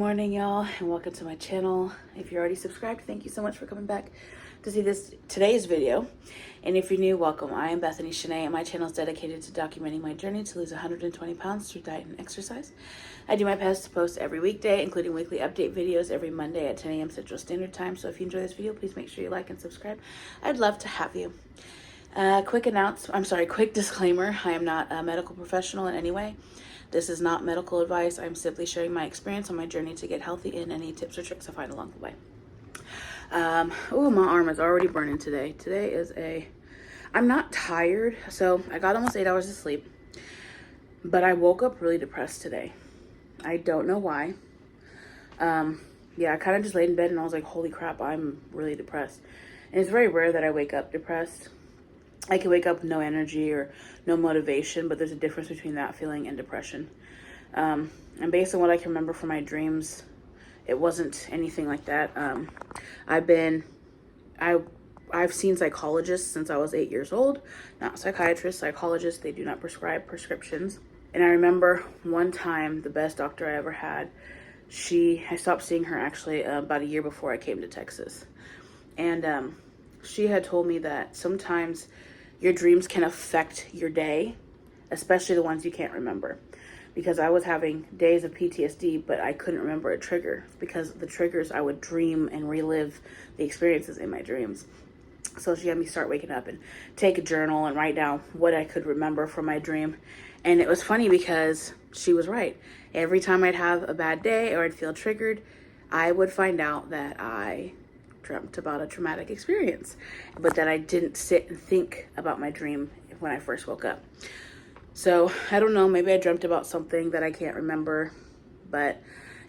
morning, y'all, and welcome to my channel. If you're already subscribed, thank you so much for coming back to see today's video. And if you're new, welcome. I am Bethany Shanae, and my channel is dedicated to documenting my journey to lose 120 pounds through diet and exercise. I do my best to post every weekday, including weekly update videos every Monday at 10 a.m. Central Standard Time. So if you enjoy this video, please make sure you like and subscribe. I'd love to have you. Quick disclaimer. I am not a medical professional in any way. This is not medical advice. I'm simply sharing my experience on my journey to get healthy and any tips or tricks I find along the way. Oh, my arm is already burning today. I'm not tired. So I got almost 8 hours of sleep, but I woke up really depressed today. I don't know why. Yeah, I kind of just laid in bed and I was like, holy crap, I'm really depressed. And it's very rare that I wake up depressed. I can wake up with no energy or no motivation, but there's a difference between that feeling and depression. And based on what I can remember from my dreams, it wasn't anything like that. I've seen psychologists since I was 8 years old, not psychiatrists, psychologists. They do not prescribe prescriptions. And I remember one time, the best doctor I ever had, I stopped seeing her actually about a year before I came to Texas. And she had told me that sometimes your dreams can affect your day, especially the ones you can't remember. Because I was having days of PTSD, but I couldn't remember a trigger. Because the triggers, I would dream and relive the experiences in my dreams. So she had me start waking up and take a journal and write down what I could remember from my dream. And it was funny because she was right. Every time I'd have a bad day or I'd feel triggered, I would find out that I dreamt about a traumatic experience, but that I didn't sit and think about my dream when I first woke up. So I don't know, maybe I dreamt about something that I can't remember, but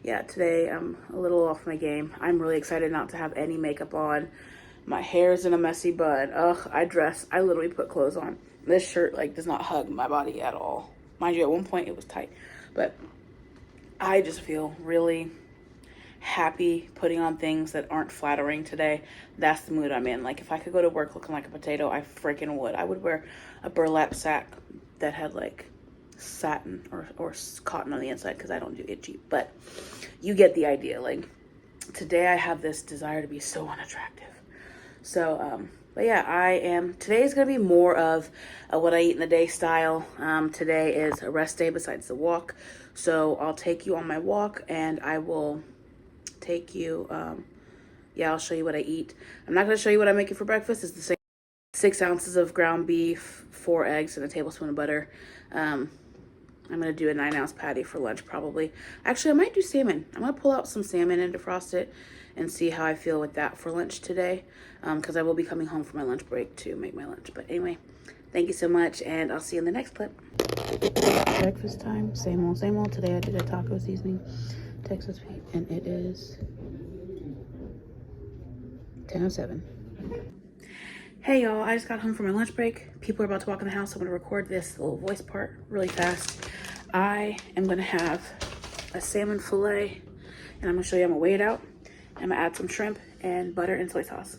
yeah, today I'm a little off my game. I'm really excited not to have any makeup on. My hair's in a messy bun. Ugh, I literally put clothes on. This shirt does not hug my body at all. Mind you, at one point it was tight, but I just feel really happy putting on things that aren't flattering today. That's the mood I'm in. Like, if I could go to work looking like a potato, I freaking would. I would wear a burlap sack that had satin or cotton on the inside, because I don't do itchy, but you get the idea. Today I have this desire to be so unattractive. So but yeah, today is going to be more of what I eat in the day style. Today is a rest day besides the walk, so I'll take you on my walk and I will take you, I'll show you what I eat. I'm not going to show you what I'm making for breakfast. It's the same 6 ounces of ground beef, 4 eggs, and a tablespoon of butter. I'm going to do a 9-ounce patty for lunch probably. Actually, I might do salmon. I'm going to pull out some salmon and defrost it and see how I feel with that for lunch today, because I will be coming home for my lunch break to make my lunch. But anyway, thank you so much, and I'll see you in the next clip. Breakfast time, same old, same old. Today I did a taco seasoning Texas Pete, and it is 10:07. Hey y'all, I just got home from my lunch break. People are about to walk in the house. I'm gonna record this little voice part really fast. I am gonna have a salmon fillet, and I'm gonna show you. I'm gonna weigh it out. I'm gonna add some shrimp and butter and soy sauce.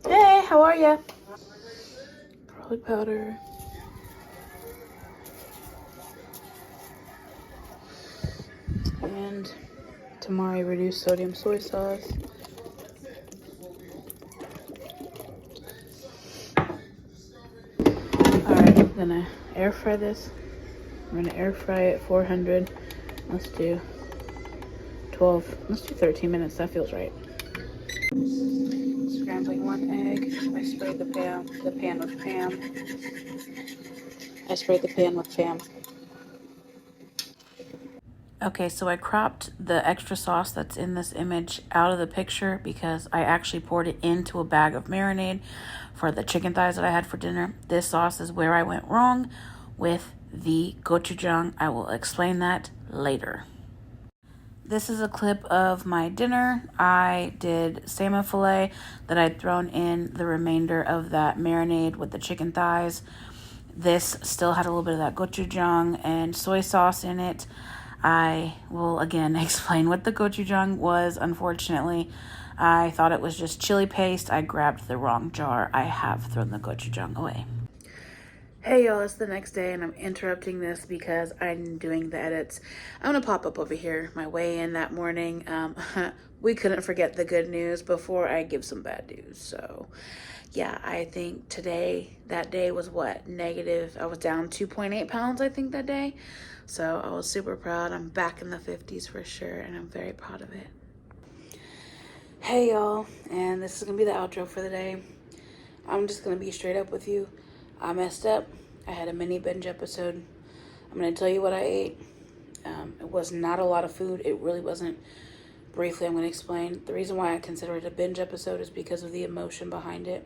Hey, how are ya? Garlic powder. And tamari reduced sodium soy sauce. Alright, I'm gonna air fry this. I'm gonna air fry it 400. Let's do 13 minutes. That feels right. Scrambling 1 egg. I sprayed the pan with Pam. Okay, so I cropped the extra sauce that's in this image out of the picture because I actually poured it into a bag of marinade for the chicken thighs that I had for dinner. This sauce is where I went wrong with the gochujang. I will explain that later. This is a clip of my dinner. I did salmon fillet that I'd thrown in the remainder of that marinade with the chicken thighs. This still had a little bit of that gochujang and soy sauce in it. I will again explain what the gochujang was. Unfortunately, I thought it was just chili paste. I grabbed the wrong jar. I have thrown the gochujang away. Hey y'all, it's the next day and I'm interrupting this because I'm doing the edits. I'm gonna pop up over here my way in that morning. We couldn't forget the good news before I give some bad news. So yeah, I think that day was what? Negative. I was down 2.8 pounds, I think, that day. So I was super proud. I'm back in the 50s for sure, and I'm very proud of it. Hey y'all, and this is gonna be the outro for the day. I'm just gonna be straight up with you. I messed up. I had a mini binge episode. I'm going to tell you what I ate. It was not a lot of food. It really wasn't. Briefly, I'm going to explain. The reason why I consider it a binge episode is because of the emotion behind it.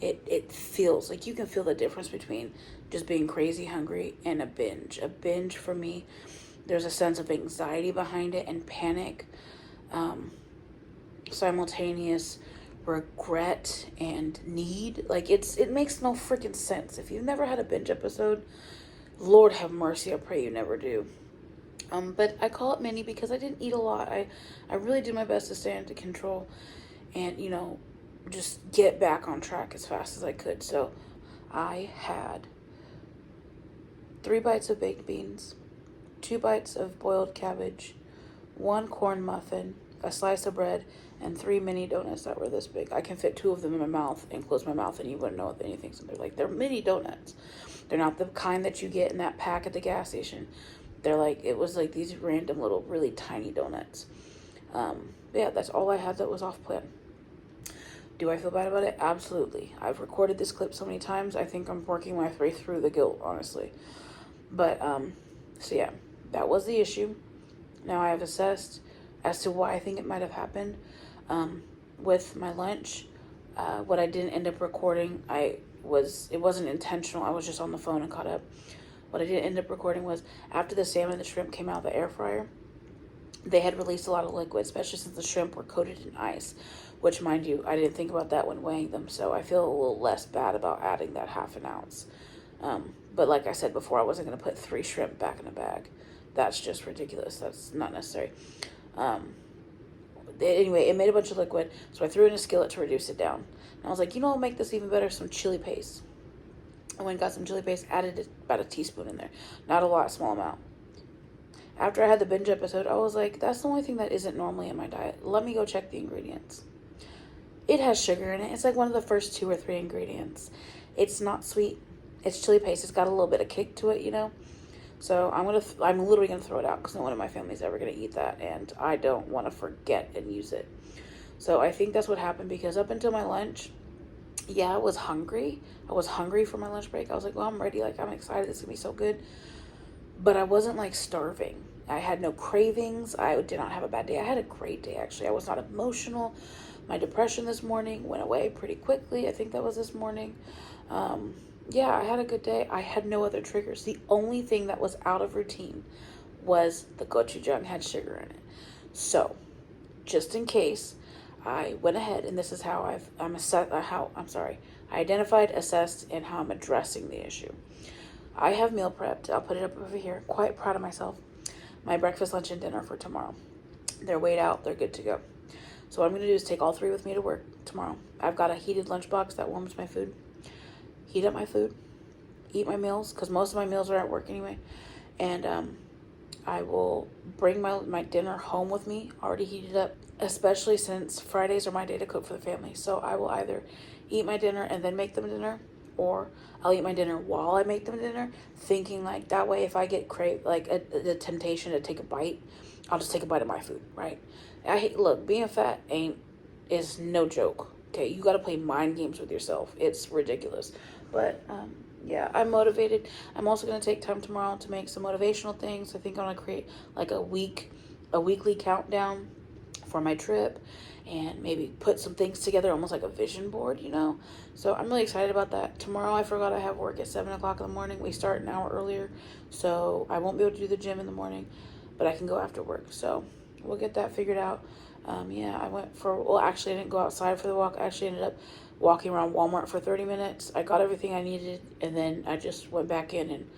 It feels like you can feel the difference between just being crazy hungry and a binge. A binge for me, there's a sense of anxiety behind it and panic. Simultaneous regret and need. Like it makes no freaking sense. If you've never had a binge episode, Lord have mercy, I pray you never do. But I call it mini because I didn't eat a lot. I really did my best to stay under control and, just get back on track as fast as I could. So I had 3 bites of baked beans, 2 bites of boiled cabbage, 1 corn muffin, a slice of bread, and 3 mini donuts that were this big. I can fit 2 of them in my mouth and close my mouth and you wouldn't know what anything's in there. They're mini donuts. They're not the kind that you get in that pack at the gas station. It was like these random little really tiny donuts. Yeah, that's all I had that was off plan. Do I feel bad about it? Absolutely. I've recorded this clip so many times, I think I'm working my way through the guilt, honestly. But, so yeah, that was the issue. Now I have assessed as to why I think it might have happened. With my lunch, what I didn't end up recording, it wasn't intentional. I was just on the phone and caught up. What I didn't end up recording was after the salmon and the shrimp came out of the air fryer, they had released a lot of liquid, especially since the shrimp were coated in ice, which, mind you, I didn't think about that when weighing them. So I feel a little less bad about adding that half an ounce. But like I said before, I wasn't going to put 3 shrimp back in a bag. That's just ridiculous. That's not necessary. Anyway, it made a bunch of liquid, so I threw it in a skillet to reduce it down. And I was like, I'll make this even better, some chili paste. I went and got some chili paste, added about a teaspoon in there. Not a lot, small amount. After I had the binge episode, I was like, that's the only thing that isn't normally in my diet. Let me go check the ingredients. It has sugar in it. It's like one of the first 2 or 3 ingredients. It's not sweet. It's chili paste. It's got a little bit of kick to it, So I'm literally gonna throw it out because no one in my family is ever gonna eat that, and I don't want to forget and use it. So I think that's what happened, because up until my lunch, yeah, I was hungry. I was hungry for my lunch break. I was like, well, I'm ready. Like, I'm excited. This is gonna be so good. But I wasn't like starving. I had no cravings. I did not have a bad day. I had a great day, actually. I was not emotional. My depression this morning went away pretty quickly. I think that was this morning. Yeah, I had a good day. I had no other triggers. The only thing that was out of routine was the gochujang had sugar in it. So, just in case, I went ahead, and this is how I identified, assessed, and how I'm addressing the issue. I have meal prepped. I'll put it up over here. Quite proud of myself. My breakfast, lunch, and dinner for tomorrow. They're weighed out. They're good to go. So what I'm going to do is take all 3 with me to work tomorrow. I've got a heated lunchbox that warms my food. Heat up my food, eat my meals, because most of my meals are at work anyway, and I will bring my dinner home with me, already heated up, especially since Fridays are my day to cook for the family. So I will either eat my dinner and then make them dinner, or I'll eat my dinner while I make them dinner, thinking like that way if I get the temptation to take a bite, I'll just take a bite of my food, right? Look, being fat is no joke. Okay, you got to play mind games with yourself. It's ridiculous. But, yeah, I'm motivated. I'm also going to take time tomorrow to make some motivational things. I think I'm going to create like a weekly countdown for my trip, and maybe put some things together, almost like a vision board, So I'm really excited about that. Tomorrow, I forgot I have work at 7 o'clock in the morning. We start an hour earlier, so I won't be able to do the gym in the morning, but I can go after work. So we'll get that figured out. Yeah, actually I didn't go outside for the walk. I actually ended up walking around Walmart for 30 minutes. I got everything I needed, and then I just went back in and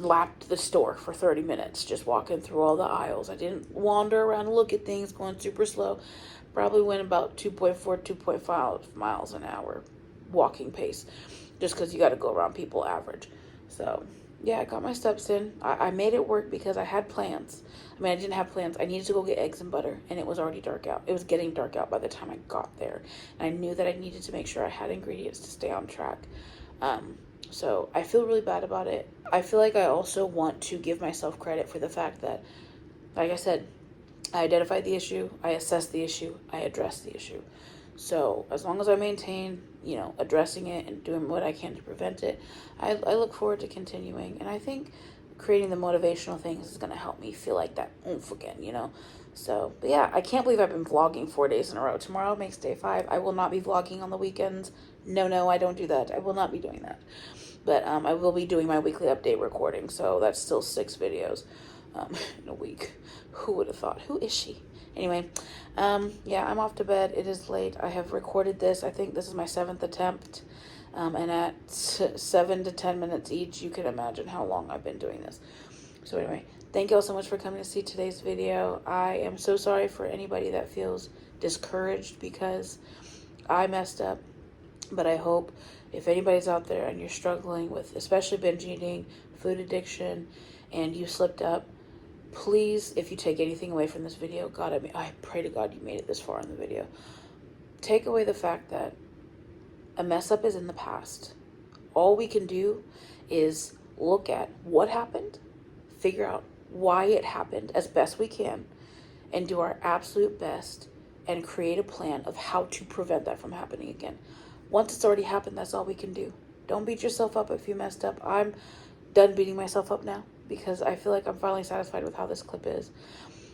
lapped the store for 30 minutes, just walking through all the aisles. I didn't wander around and look at things, going super slow. Probably went about 2.4, 2.5 miles an hour walking pace, just because you got to go around people average. So yeah, I got my steps in. I made it work because I had plans. I mean, I didn't have plans. I needed to go get eggs and butter, and it was already dark out. It was getting dark out by the time I got there. And I knew that I needed to make sure I had ingredients to stay on track. So I feel really bad about it. I feel like I also want to give myself credit for the fact that, like I said, I identified the issue, I assessed the issue, I addressed the issue. So as long as I maintain, addressing it and doing what I can to prevent it, I look forward to continuing. And I think creating the motivational things is going to help me feel like that oomph again, So, but yeah, I can't believe I've been vlogging 4 days in a row. Tomorrow makes day 5. I will not be vlogging on the weekends. No, I don't do that. I will not be doing that. But I will be doing my weekly update recording. So that's still 6 videos in a week. Who would have thought? Who is she? Anyway, yeah, I'm off to bed. It is late. I have recorded this. I think this is my 7th attempt. And at 7 to 10 minutes each, you can imagine how long I've been doing this. So anyway, thank you all so much for coming to see today's video. I am so sorry for anybody that feels discouraged because I messed up. But I hope if anybody's out there and you're struggling with especially binge eating, food addiction, and you slipped up, please, if you take anything away from this video, God, I pray to God you made it this far in the video. Take away the fact that a mess up is in the past. All we can do is look at what happened, figure out why it happened as best we can, and do our absolute best and create a plan of how to prevent that from happening again. Once it's already happened, that's all we can do. Don't beat yourself up if you messed up. I'm done beating myself up now because I feel like I'm finally satisfied with how this clip is.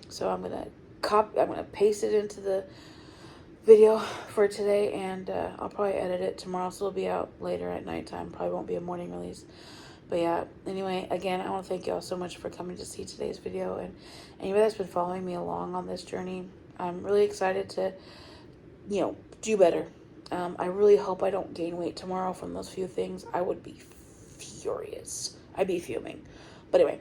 So I'm gonna paste it into the video for today, and I'll probably edit it tomorrow, so it'll be out later at nighttime. Probably won't be a morning release. But yeah, anyway, again, I want to thank you all so much for coming to see today's video, and anybody that's been following me along on this journey, I'm really excited to, do better. I really hope I don't gain weight tomorrow from those few things. I would be furious. I'd be fuming. But anyway,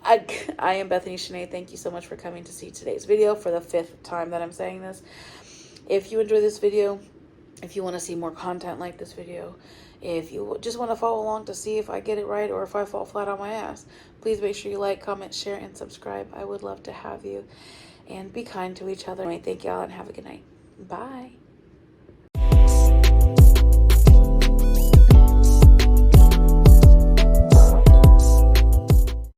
I am Bethany Shanae. Thank you so much for coming to see today's video for the 5th time that I'm saying this. If you enjoy this video, if you want to see more content like this video, if you just want to follow along to see if I get it right or if I fall flat on my ass, please make sure you like, comment, share, and subscribe. I would love to have you. And be kind to each other. Anyway, thank y'all and have a good night. Bye.